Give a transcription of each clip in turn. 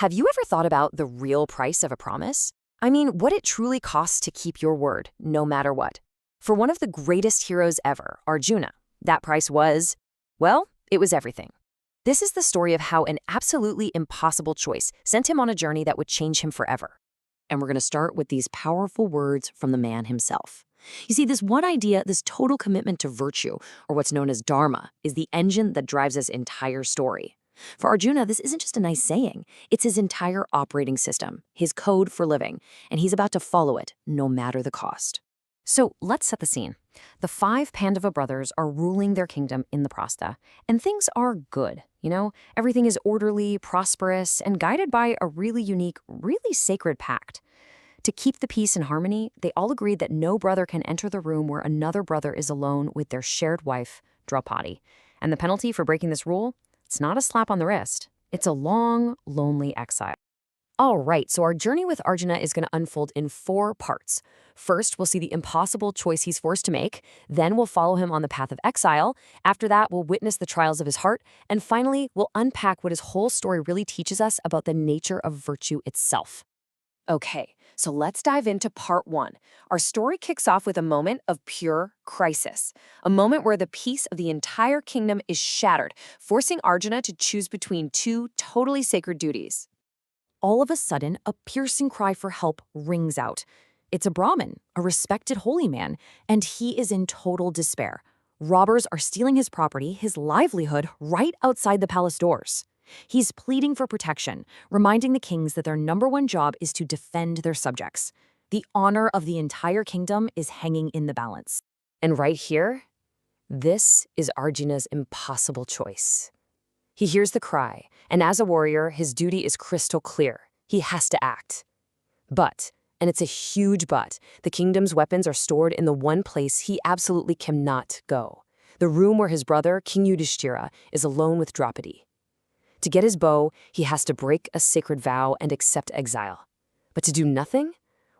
Have you ever thought about the real price of a promise? I mean, what it truly costs to keep your word, no matter what. For one of the greatest heroes ever, Arjuna, that price was, well, it was everything. This is the story of how an absolutely impossible choice sent him on a journey that would change him forever. And we're going to start with these powerful words from the man himself. You see, this one idea, this total commitment to virtue, or what's known as dharma, is the engine that drives his entire story. For Arjuna, this isn't just a nice saying. It's his entire operating system, his code for living, and he's about to follow it, no matter the cost. So let's set the scene. The 5 Pandava brothers are ruling their kingdom in the Prastha, and things are good. Everything is orderly, prosperous, and guided by a really unique, really sacred pact. To keep the peace and harmony, they all agreed that no brother can enter the room where another brother is alone with their shared wife, Draupadi. And the penalty for breaking this rule? It's not a slap on the wrist. It's a long, lonely exile. All right, so our journey with Arjuna is going to unfold in 4 parts. First, we'll see the impossible choice he's forced to make. Then we'll follow him on the path of exile. After that, we'll witness the trials of his heart. And finally, we'll unpack what his whole story really teaches us about the nature of virtue itself. Okay, so let's dive into part 1. Our story kicks off with a moment of pure crisis, a moment where the peace of the entire kingdom is shattered, forcing Arjuna to choose between 2 totally sacred duties. All of a sudden, a piercing cry for help rings out. It's a Brahmin, a respected holy man, and he is in total despair. Robbers are stealing his property, his livelihood, right outside the palace doors. He's pleading for protection, reminding the kings that their #1 job is to defend their subjects. The honor of the entire kingdom is hanging in the balance. And right here, this is Arjuna's impossible choice. He hears the cry, and as a warrior, his duty is crystal clear. He has to act. But, and it's a huge but, the kingdom's weapons are stored in the one place he absolutely cannot go. The room where his brother, King Yudhishthira, is alone with Draupadi. To get his bow, he has to break a sacred vow and accept exile. But to do nothing?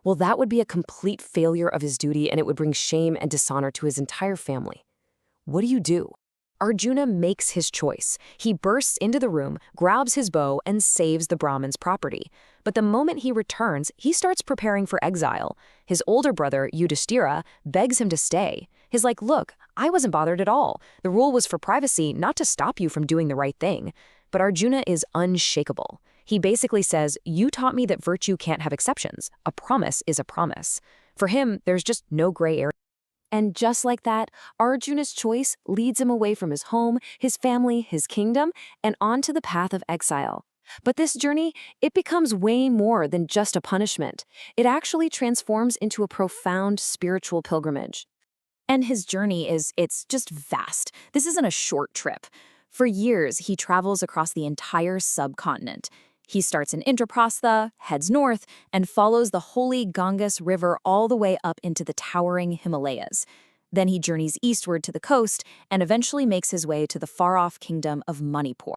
Well, that would be a complete failure of his duty, and it would bring shame and dishonor to his entire family. What do you do? Arjuna makes his choice. He bursts into the room, grabs his bow, and saves the Brahmin's property. But the moment he returns, he starts preparing for exile. His older brother, Yudhishthira, begs him to stay. He's like, look, I wasn't bothered at all. The rule was for privacy, not to stop you from doing the right thing. But Arjuna is unshakable. He basically says, you taught me that virtue can't have exceptions. A promise is a promise. For him, there's just no gray area. And just like that, Arjuna's choice leads him away from his home, his family, his kingdom, and onto the path of exile. But this journey, it becomes way more than just a punishment. It actually transforms into a profound spiritual pilgrimage. And his journey it's just vast. This isn't a short trip. For years, he travels across the entire subcontinent. He starts in Indraprastha, heads north, and follows the holy Ganges River all the way up into the towering Himalayas. Then he journeys eastward to the coast and eventually makes his way to the far-off kingdom of Manipur.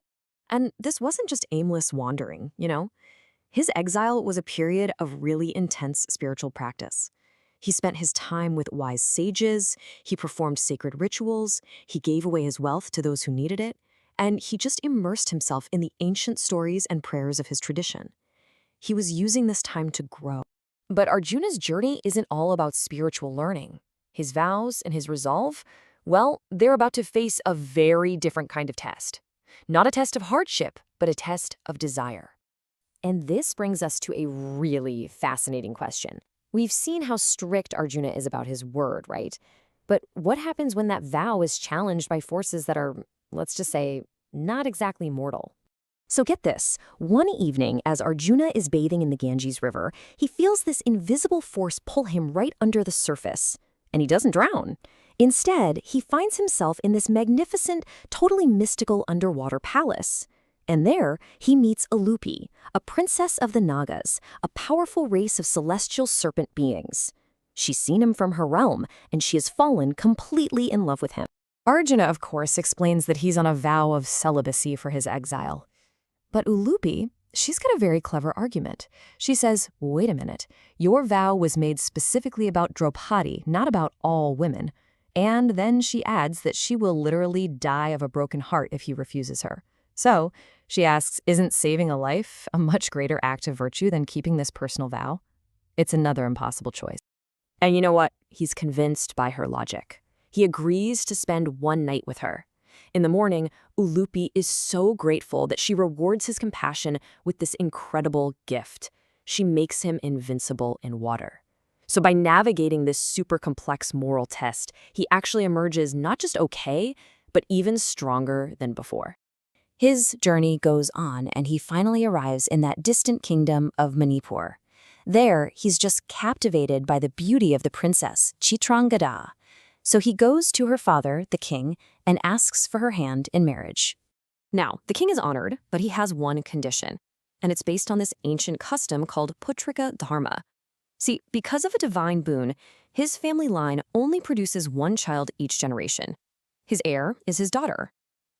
And this wasn't just aimless wandering, His exile was a period of really intense spiritual practice. He spent his time with wise sages, he performed sacred rituals, he gave away his wealth to those who needed it, and he just immersed himself in the ancient stories and prayers of his tradition. He was using this time to grow. But Arjuna's journey isn't all about spiritual learning. His vows and his resolve, well, they're about to face a very different kind of test. Not a test of hardship, but a test of desire. And this brings us to a really fascinating question. We've seen how strict Arjuna is about his word, right? But what happens when that vow is challenged by forces that are, let's just say, not exactly mortal? So get this. One evening, as Arjuna is bathing in the Ganges River, he feels this invisible force pull him right under the surface. And he doesn't drown. Instead, he finds himself in this magnificent, totally mystical underwater palace. And there, he meets Alupi, a princess of the Nagas, a powerful race of celestial serpent beings. She's seen him from her realm, and she has fallen completely in love with him. Arjuna, of course, explains that he's on a vow of celibacy for his exile. But Ulupi, she's got a very clever argument. She says, wait a minute, your vow was made specifically about Draupadi, not about all women. And then she adds that she will literally die of a broken heart if he refuses her. So, She asks, isn't saving a life a much greater act of virtue than keeping this personal vow? It's another impossible choice. And you know what? He's convinced by her logic. He agrees to spend one night with her. In the morning, Ulupi is so grateful that she rewards his compassion with this incredible gift. She makes him invincible in water. So by navigating this super complex moral test, he actually emerges not just okay, but even stronger than before. His journey goes on, and he finally arrives in that distant kingdom of Manipur. There, he's just captivated by the beauty of the princess, Chitrangada. So he goes to her father, the king, and asks for her hand in marriage. Now, the king is honored, but he has one condition, and it's based on this ancient custom called Putrika Dharma. See, because of a divine boon, his family line only produces one child each generation. His heir is his daughter.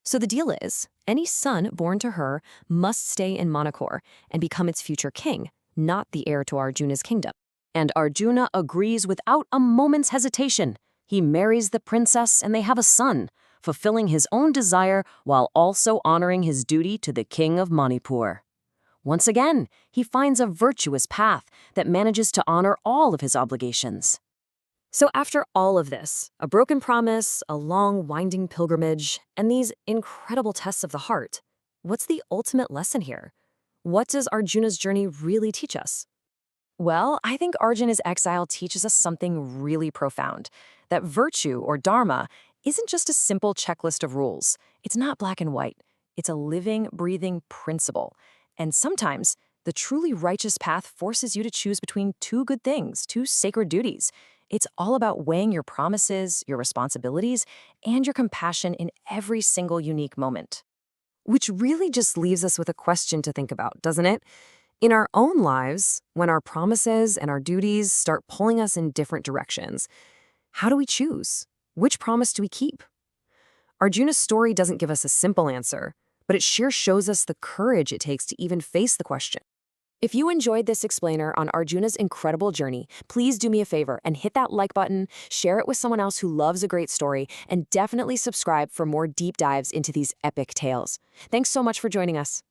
So the deal is, any son born to her must stay in Manipur and become its future king, not the heir to Arjuna's kingdom. And Arjuna agrees without a moment's hesitation. He marries the princess and they have a son, fulfilling his own desire while also honoring his duty to the king of Manipur. Once again, he finds a virtuous path that manages to honor all of his obligations. So after all of this, a broken promise, a long, winding pilgrimage, and these incredible tests of the heart, what's the ultimate lesson here? What does Arjuna's journey really teach us? Well, I think Arjuna's exile teaches us something really profound, that virtue, or dharma, isn't just a simple checklist of rules. It's not black and white. It's a living, breathing principle. And sometimes, the truly righteous path forces you to choose between two good things, two sacred duties. It's all about weighing your promises, your responsibilities, and your compassion in every single unique moment. Which really just leaves us with a question to think about, doesn't it? In our own lives, when our promises and our duties start pulling us in different directions, how do we choose? Which promise do we keep? Arjuna's story doesn't give us a simple answer, but it sure shows us the courage it takes to even face the question. If you enjoyed this explainer on Arjuna's incredible journey, please do me a favor and hit that like button, share it with someone else who loves a great story, and definitely subscribe for more deep dives into these epic tales. Thanks so much for joining us.